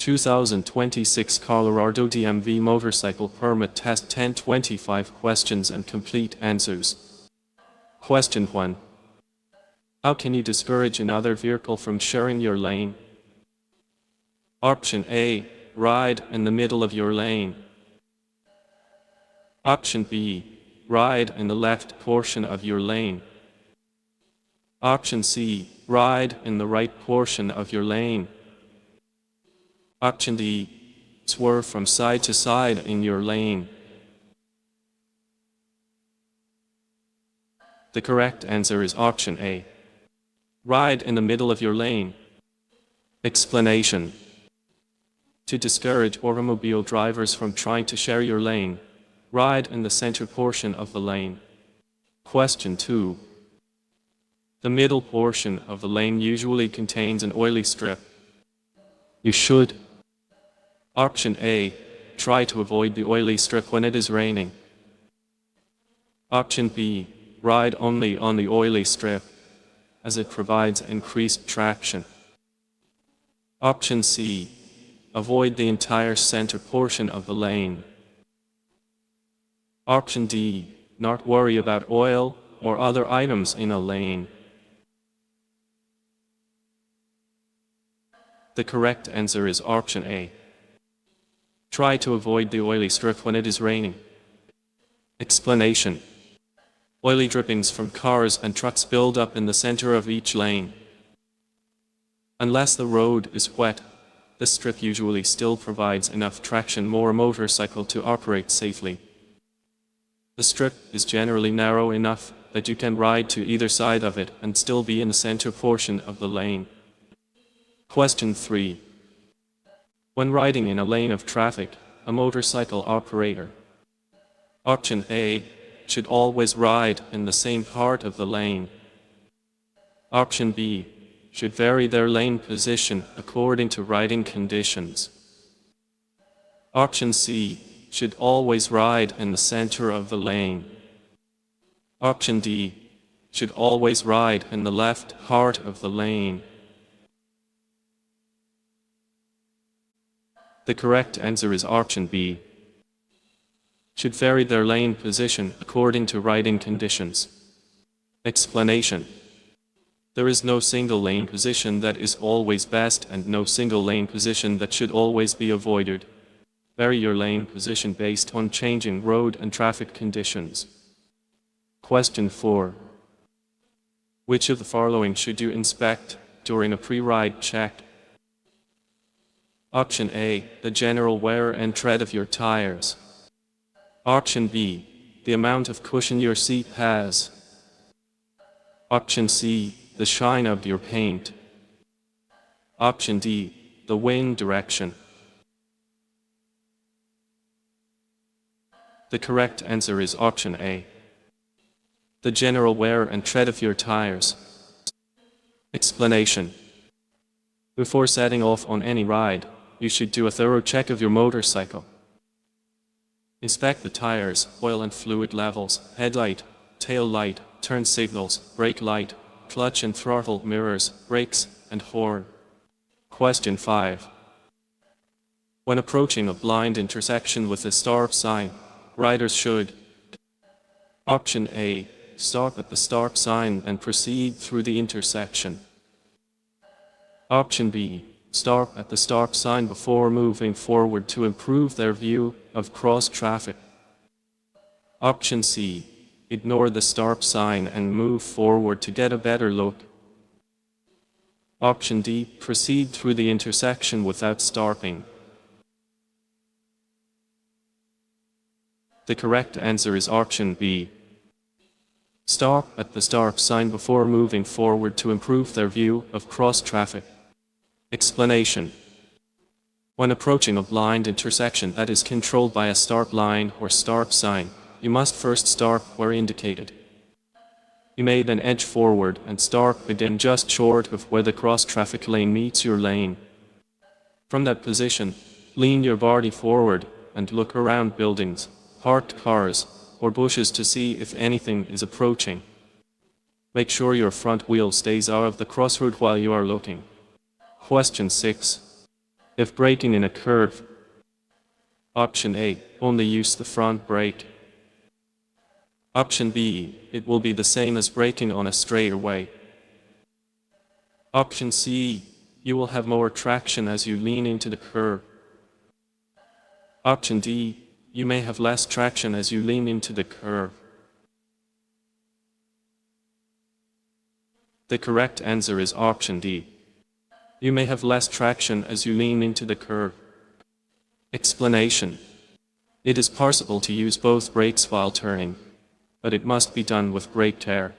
2026 Colorado DMV Motorcycle Permit Test 1025 questions and complete answers. Question 1. How can you discourage another vehicle from sharing your lane? Option A. Ride in the middle of your lane. Option B. Ride in the left portion of your lane. Option C. Ride in the right portion of your lane. Option D. Swerve from side to side in your lane. The correct answer is option A. Ride in the middle of your lane. Explanation. To discourage automobile drivers from trying to share your lane, ride in the center portion of the lane. Question 2. The middle portion of the lane usually contains an oily strip. You should. Option A. Try to avoid the oily strip when it is raining. Option B. Ride only on the oily strip, as it provides increased traction. Option C. Avoid the entire center portion of the lane. Option D. Not worry about oil or other items in a lane. The correct answer is option A. Try to avoid the oily strip when it is raining. Explanation. Oily drippings from cars and trucks build up in the center of each lane. Unless the road is wet, the strip usually still provides enough traction for a motorcycle to operate safely. The strip is generally narrow enough that you can ride to either side of it and still be in the center portion of the lane. Question 3. When riding in a lane of traffic, a motorcycle operator. Option A. Should always ride in the same part of the lane. Option B. Should vary their lane position according to riding conditions. Option C. Should always ride in the center of the lane. Option D. Should always ride in the left part of the lane. The correct answer is option B. Should vary their lane position according to riding conditions. Explanation. There is no single lane position that is always best and no single lane position that should always be avoided. Vary your lane position based on changing road and traffic conditions. Question 4. Which of the following should you inspect during a pre-ride check? Option A. The general wear and tread of your tires. Option B. The amount of cushion your seat has. Option C. The shine of your paint. Option D. The wind direction. The correct answer is option A. The general wear and tread of your tires. Explanation. Before setting off on any ride, you should do a thorough check of your motorcycle. Inspect the tires, oil and fluid levels, headlight, tail light, turn signals, brake light, clutch and throttle mirrors, brakes, and horn. Question 5. When approaching a blind intersection with a stop sign, riders should. Option A. Stop at the stop sign and proceed through the intersection. Option B. Stop at the stop sign before moving forward to improve their view of cross traffic. Option C. Ignore the stop sign and move forward to get a better look. Option D. Proceed through the intersection without stopping. The correct answer is option B. Stop at the stop sign before moving forward to improve their view of cross traffic. Explanation. When approaching a blind intersection that is controlled by a stop line or stop sign, you must first stop where indicated. You may then edge forward and stop within just short of where the cross-traffic lane meets your lane. From that position, lean your body forward and look around buildings, parked cars, or bushes to see if anything is approaching. Make sure your front wheel stays out of the crossroad while you are looking. Question 6. If braking in a curve, option A, only use the front brake. Option B, it will be the same as braking on a straightaway. Option C, you will have more traction as you lean into the curve. Option D, you may have less traction as you lean into the curve. The correct answer is option D. You may have less traction as you lean into the curve. Explanation. It is possible to use both brakes while turning, but it must be done with brake tear.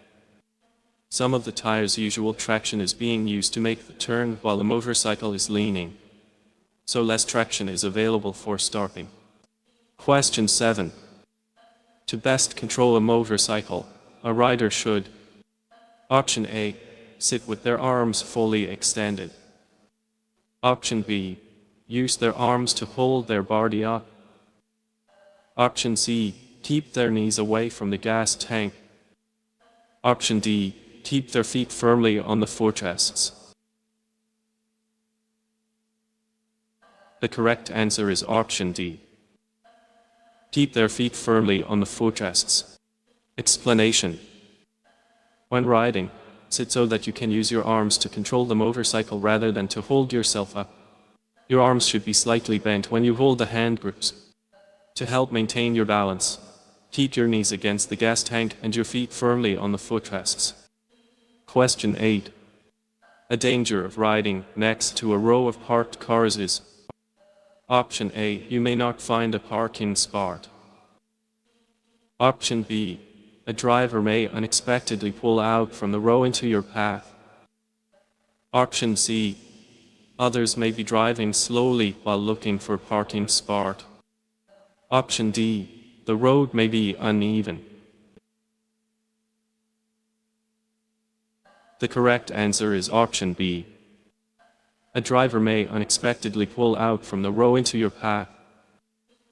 Some of the tire's usual traction is being used to make the turn while the motorcycle is leaning, so less traction is available for stopping. Question 7. To best control a motorcycle, a rider should: Option A, sit with their arms fully extended. Option B, use their arms to hold their body up. Option C, keep their knees away from the gas tank. Option D, keep their feet firmly on the footrests. The correct answer is option D. Keep their feet firmly on the footrests. Explanation. When riding, sit so that you can use your arms to control the motorcycle rather than to hold yourself up. Your arms should be slightly bent when you hold the hand grips. To help maintain your balance, keep your knees against the gas tank and your feet firmly on the footrests. Question 8. A danger of riding next to a row of parked cars is: Option A, you may not find a parking spot. Option B, a driver may unexpectedly pull out from the row into your path. Option C, others may be driving slowly while looking for a parking spot. Option D, the road may be uneven. The correct answer is option B. A driver may unexpectedly pull out from the row into your path.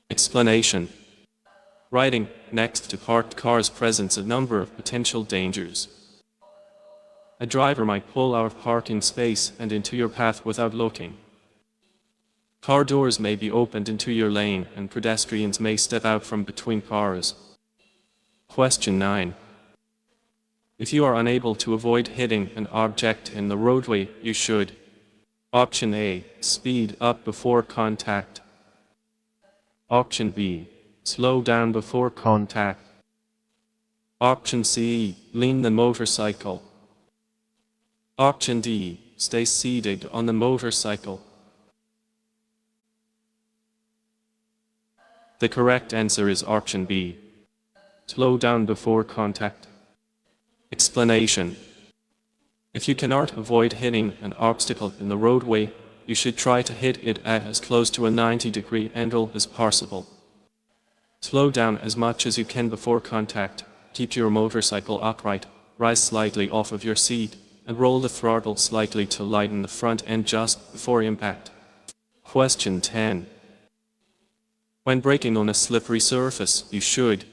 Explanation. Riding next to parked cars presents a number of potential dangers. A driver might pull out of parking space and into your path without looking. Car doors may be opened into your lane and pedestrians may step out from between cars. Question 9. If you are unable to avoid hitting an object in the roadway, you should: Option A, speed up before contact. Option B, slow down before contact. Option C, lean the motorcycle. Option D, stay seated on the motorcycle. The correct answer is option B. Slow down before contact. Explanation. If you cannot avoid hitting an obstacle in the roadway, you should try to hit it at as close to a 90-degree angle as possible. Slow down as much as you can before contact, keep your motorcycle upright, rise slightly off of your seat, and roll the throttle slightly to lighten the front end just before impact. Question 10. When braking on a slippery surface, you should: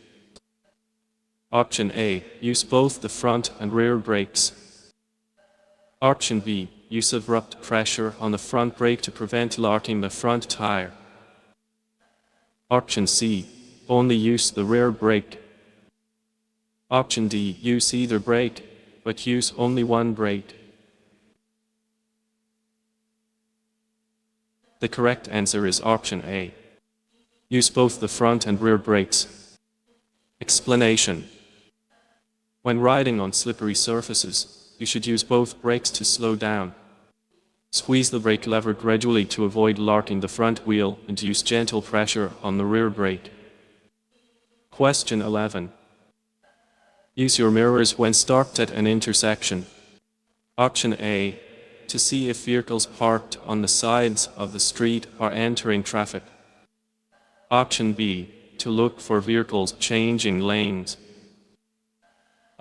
Option A, use both the front and rear brakes. Option B, use abrupt pressure on the front brake to prevent locking the front tire. Option C, only use the rear brake. Option D, use either brake, but use only one brake. The correct answer is option A. Use both the front and rear brakes. Explanation. When riding on slippery surfaces, you should use both brakes to slow down. Squeeze the brake lever gradually to avoid locking the front wheel and use gentle pressure on the rear brake. Question 11. Use your mirrors when stopped at an intersection. Option A, to see if vehicles parked on the sides of the street are entering traffic. Option B, to look for vehicles changing lanes.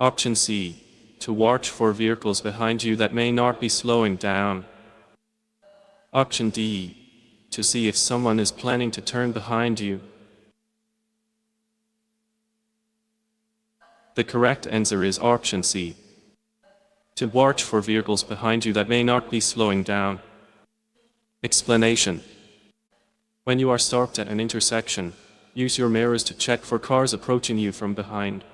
Option C, to watch for vehicles behind you that may not be slowing down. Option D, to see if someone is planning to turn behind you. The correct answer is option C. To watch for vehicles behind you that may not be slowing down. Explanation. When you are stopped at an intersection, use your mirrors to check for cars approaching you from behind.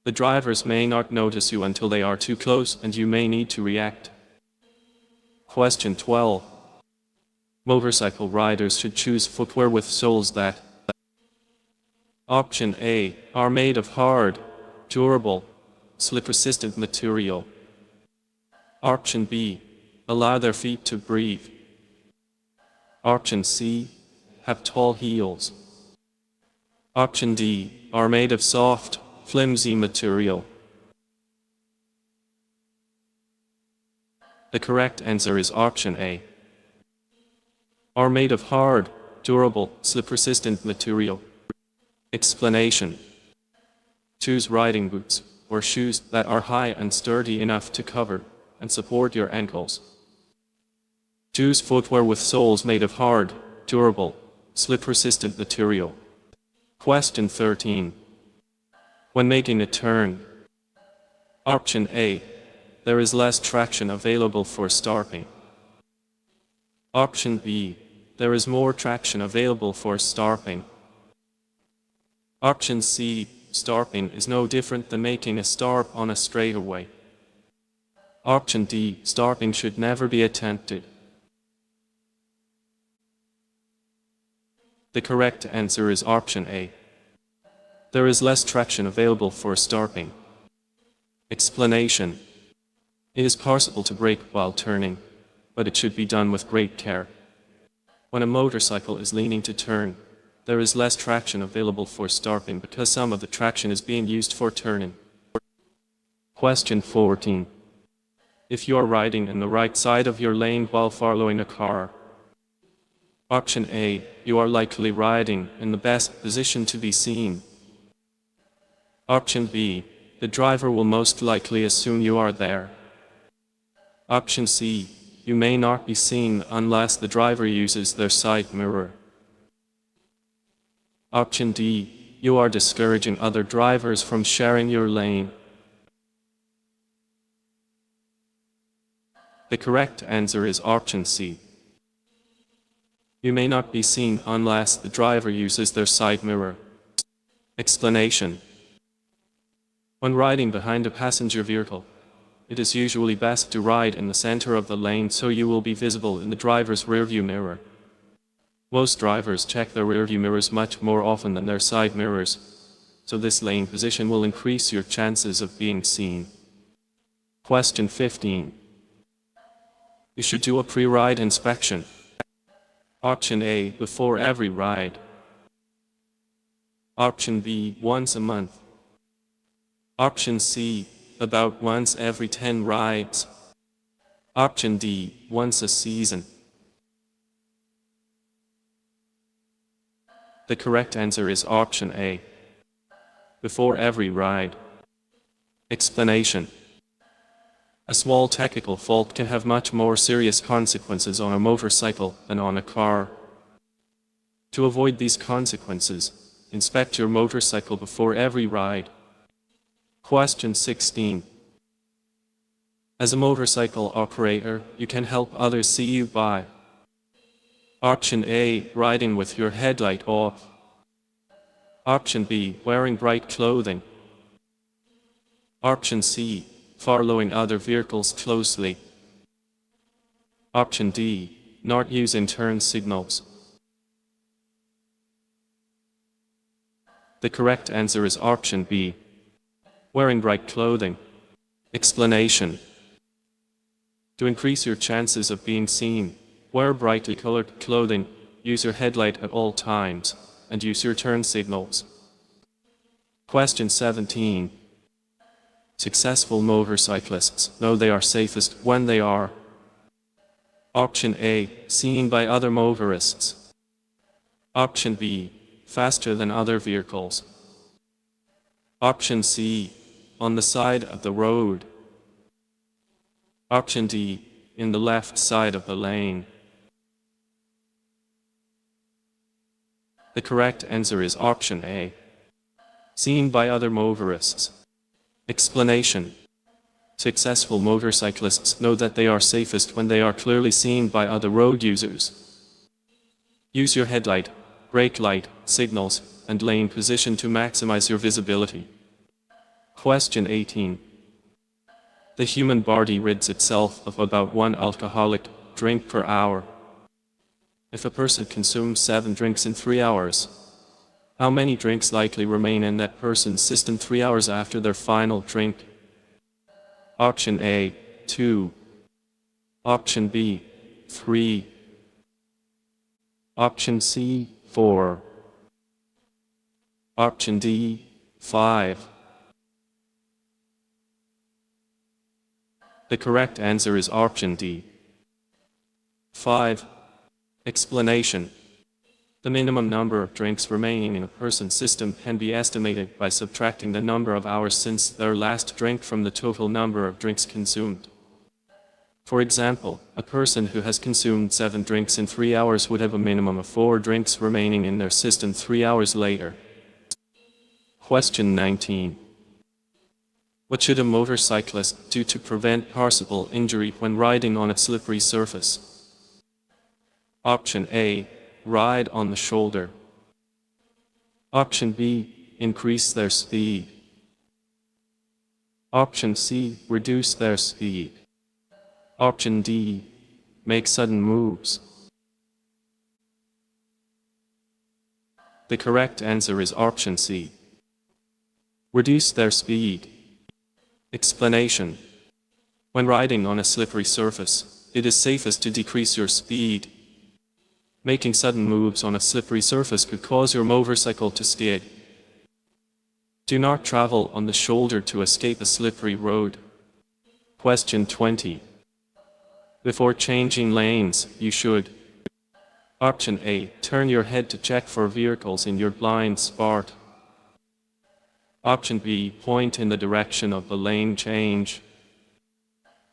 The drivers may not notice you until they are too close and you may need to react. Question 12. Motorcycle riders should choose footwear with soles that Option A are made of hard, durable, slip-resistant material. Option B allow their feet to breathe. Option C have tall heels. Option D are made of soft, flimsy material. The correct answer is option A. Are made of hard, durable, slip-resistant material. Explanation. Choose riding boots or shoes that are high and sturdy enough to cover and support your ankles. Choose footwear with soles made of hard, durable, slip-resistant material. Question 13. When making a turn. Option A. There is less traction available for stopping. Option B. There is more traction available for stopping. Option C. Stopping is no different than making a stop on a straightaway. Option D. Stopping should never be attempted. The correct answer is option A. There is less traction available for stopping. Explanation. It is possible to brake while turning, but it should be done with great care. When a motorcycle is leaning to turn, there is less traction available for stopping because some of the traction is being used for turning. Question 14. If you are riding in the right side of your lane while following a car. Option A. You are likely riding in the best position to be seen. Option B. The driver will most likely assume you are there. Option C. You may not be seen unless the driver uses their side mirror. Option D. You are discouraging other drivers from sharing your lane. The correct answer is option C. You may not be seen unless the driver uses their side mirror. Explanation. When riding behind a passenger vehicle, it is usually best to ride in the center of the lane so you will be visible in the driver's rearview mirror. Most drivers check their rearview mirrors much more often than their side mirrors, so this lane position will increase your chances of being seen. Question 15. You should do a pre-ride inspection. Option A. Before every ride. Option B. Once a month. Option C. About once every 10 rides. Option D. Once a season. The correct answer is option A. Before every ride. Explanation. A small technical fault can have much more serious consequences on a motorcycle than on a car. To avoid these consequences, inspect your motorcycle before every ride. Question 16. As a motorcycle operator, you can help others see you by Option A. Riding with your headlight off. Option B. Wearing bright clothing. Option C. Following other vehicles closely. Option D. Not using turn signals. The correct answer is option B. Wearing bright clothing. Explanation. To increase your chances of being seen, wear brightly colored clothing, use your headlight at all times, and use your turn signals. Question 17. Successful motorcyclists know they are safest when they are Option A. Seen by other motorists. Option B. Faster than other vehicles. Option C. On the side of the road. Option D. In the left side of the lane. The correct answer is option A. Seen by other motorists. Explanation. Successful motorcyclists know that they are safest when they are clearly seen by other road users. Use your headlight, brake light, signals, and lane position to maximize your visibility. Question 18. The human body rids itself of about 1 alcoholic drink per hour. If a person consumes 7 drinks in 3 hours, how many drinks likely remain in that person's system 3 hours after their final drink? Option A, 2. Option B, 3. Option C, 4. Option D, 5. The correct answer is option D, 5. Explanation. The minimum number of drinks remaining in a person's system can be estimated by subtracting the number of hours since their last drink from the total number of drinks consumed. For example, a person who has consumed 7 drinks in 3 hours would have a minimum of 4 drinks remaining in their system 3 hours later. Question 19. What should a motorcyclist do to prevent possible injury when riding on a slippery surface? Option A, ride on the shoulder. Option B, increase their speed. Option C, reduce their speed. Option D, make sudden moves. The correct answer is option C, reduce their speed. Explanation. When riding on a slippery surface, it is safest to decrease your speed. Making sudden moves on a slippery surface could cause your motorcycle to skid. Do not travel on the shoulder to escape a slippery road. Question 20. Before changing lanes, you should: Option A, turn your head to check for vehicles in your blind spot. Option B, point in the direction of the lane change.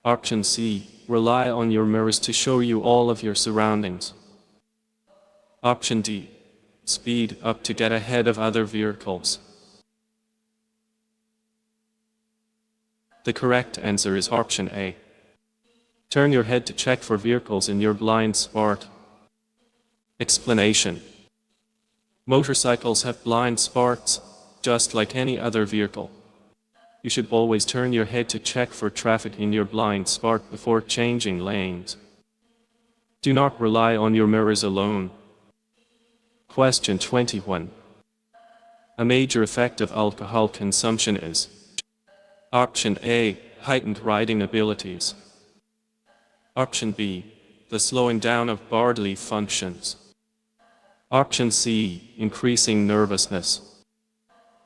Option C, rely on your mirrors to show you all of your surroundings. Option D, speed up to get ahead of other vehicles. The correct answer is option A, turn your head to check for vehicles in your blind spot. Explanation. Motorcycles have blind spots, just like any other vehicle. You should always turn your head to check for traffic in your blind spot before changing lanes. Do not rely on your mirrors alone. Question 21. A major effect of alcohol consumption is: Option A, heightened riding abilities. Option B, the slowing down of bodily functions. Option C, increasing nervousness.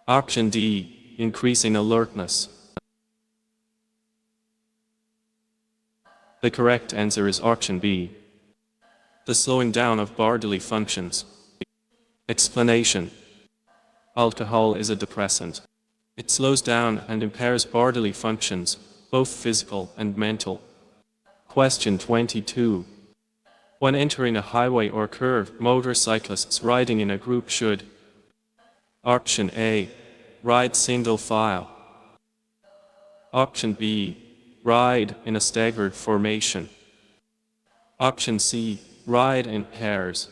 Option D, increasing alertness. The correct answer is option B, the slowing down of bodily functions. Explanation. Alcohol is a depressant. It slows down and impairs bodily functions, both physical and mental. Question 22. When entering a highway or curve, motorcyclists riding in a group should: Option A, ride single file. Option B, ride in a staggered formation. Option C, ride in pairs.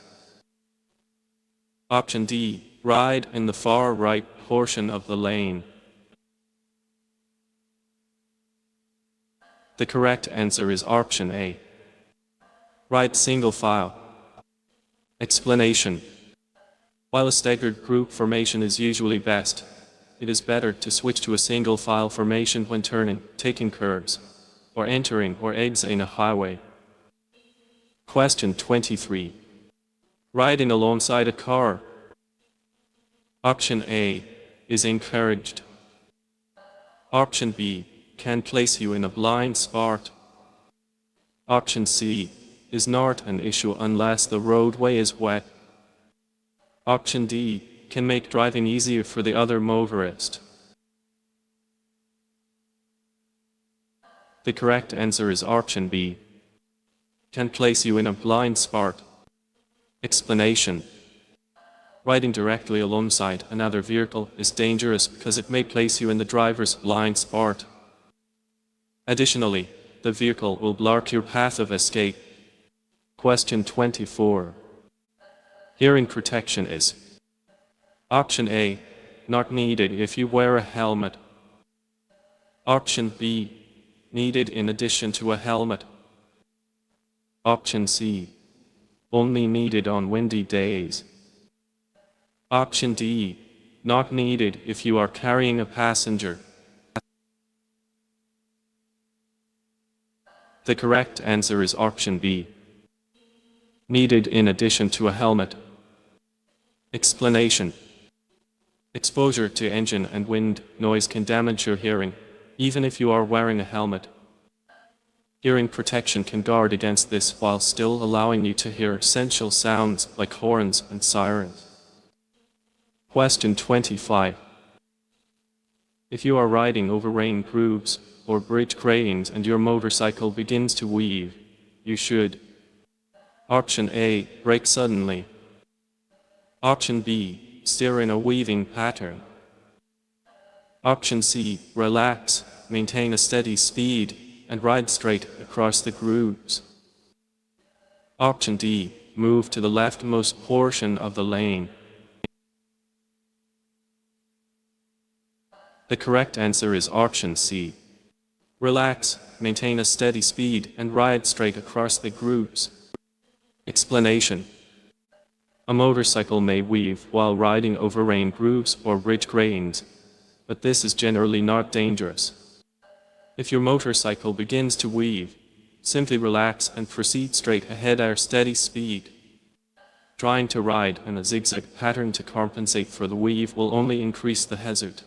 Option D, ride in the far right portion of the lane. The correct answer is option A, ride single file. Explanation. While a staggered group formation is usually best, it is better to switch to a single file formation when turning, taking curves, or entering or exiting a highway. Question 23. Riding alongside a car. Option A, is encouraged. Option B, can place you in a blind spot. Option C, is not an issue unless the roadway is wet. Option D, can make driving easier for the other motorist. The correct answer is option B, can place you in a blind spot. Explanation. Riding directly alongside another vehicle is dangerous because it may place you in the driver's blind spot. Additionally, the vehicle will block your path of escape. Question 24. Hearing protection is: Option A, not needed if you wear a helmet. Option B, needed in addition to a helmet. Option C, only needed on windy days. Option D, not needed if you are carrying a passenger. The correct answer is option B, needed in addition to a helmet. Explanation: exposure to engine and wind noise can damage your hearing, even if you are wearing a helmet. Hearing protection can guard against this while still allowing you to hear essential sounds like horns and sirens. Question 25. If you are riding over rain grooves or bridge gratings and your motorcycle begins to weave, you should: Option A, brake suddenly. Option B, steer in a weaving pattern. Option C, relax, maintain a steady speed, and ride straight across the grooves. Option D, move to the leftmost portion of the lane. The correct answer is option C, relax, maintain a steady speed, and ride straight across the grooves. Explanation: a motorcycle may weave while riding over rain grooves or bridge gratings, but this is generally not dangerous. If your motorcycle begins to weave, simply relax and proceed straight ahead at a steady speed. Trying to ride in a zigzag pattern to compensate for the weave will only increase the hazard.